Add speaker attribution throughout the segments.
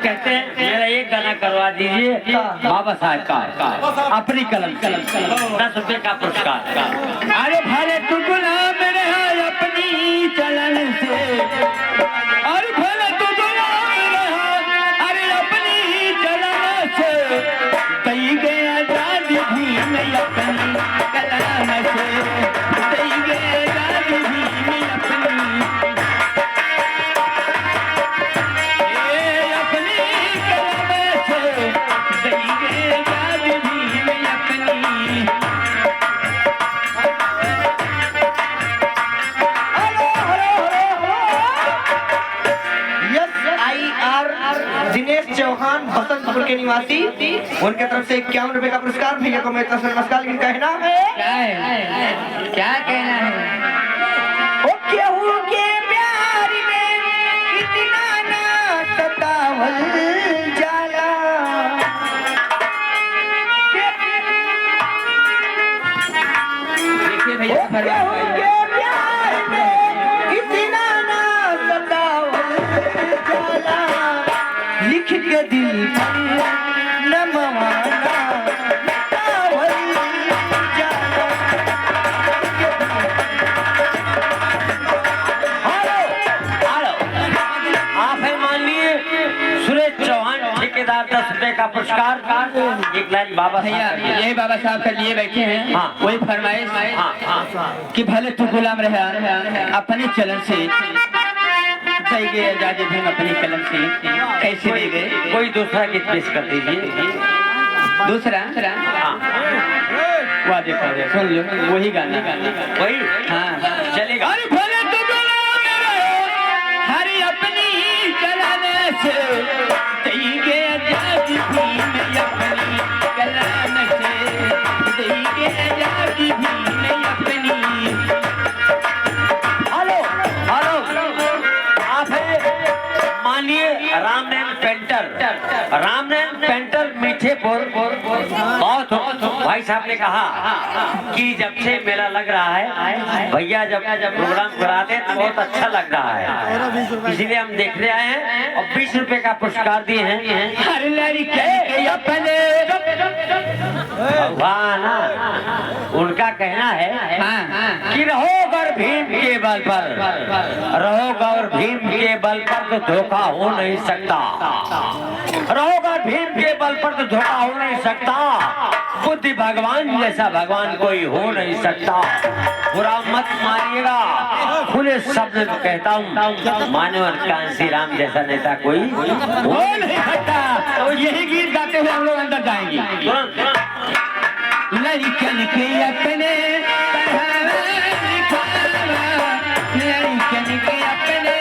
Speaker 1: कहते हैं मेरा एक गाना करवा दीजिए बाबा साहब का अपनी कलम से 10 रुपए का पुरस्कार।
Speaker 2: अरे भले तू गुलाम रहा अपनी चलन से, अरे भले तू गुलाम रहा अरे अपनी चलन से, कई गया जाद भी मैं अपनी कलम से, कई गया जाद भी मैं अपनी
Speaker 3: दिनेश चौहान बसंतपुर के निवासी, उनके तरफ से 51 रुपए का पुरस्कार। भैया को मेरी तरफ से नमस्कार। लेकिन कहना है
Speaker 2: क्या कहना है?
Speaker 3: ओ केहू के प्यार में इतना ना सतावल जाला,
Speaker 2: देखिए भैया
Speaker 3: केहू के प्यार में इतना ना सतावल जाला, लिख के दिल पर नमवाना सतावल जाला।
Speaker 1: आप है माननीय सुरेश चौहान ठेकेदार 10 रुपए का पुरस्कार। एक लाइन बाबा
Speaker 2: भैया
Speaker 1: साहब
Speaker 2: यही बाबा साहब के लिए बैठे हैं।
Speaker 1: हाँ।
Speaker 2: वही फरमाइश कि भले तू गुलाम रहे अपने चलन से, सही गए आजादी भी अपनी कलम से, कैसे दे गए?
Speaker 1: कोई दूसरा गीत पेश कर दीजिए।
Speaker 2: दूसरा
Speaker 1: हाँ
Speaker 2: वाह देखो सुन लो वही गाना
Speaker 1: वही
Speaker 2: हाँ
Speaker 1: चलेगा।
Speaker 2: अरे भले तू गुलाम रहे हरी अपनी चलन से, सही गए आजादी भी मैं अपनी कलम से, सही गए आजादी भी मैं अपनी।
Speaker 1: हेलो हेलो आप है माननीय रामनयन पेंटर मीठेपुर। बहुत भाई साहब ने कहा कि जब से मेला लग रहा है भैया जब प्रोग्राम कराते हैं तो बहुत अच्छा लग रहा है, इसीलिए हम देखने आए हैं और 20 रुपए का पुरस्कार दिए हैं।
Speaker 2: हर लड़के अपने
Speaker 1: भगवान उनका कहना है कि रहो गौर भीम के बल पर, रहो गौर भीम के बल पर तो धोखा हो नहीं सकता, रहो गौर भीम के बल पर तो धोखा हो नहीं सकता, बुद्धि भगवान जैसा भगवान कोई हो नहीं सकता। बुरा मत मानिएगा, खुले शब्द में कहता हूँ, मानवर कांसी राम जैसा नेता कोई
Speaker 2: हो नहीं सकता। तो यही गीत गाते हुए हम लोग अंदर जाएंगे। लड़कन के अपने लड़कन के अपने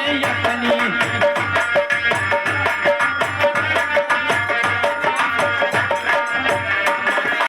Speaker 2: Yeah.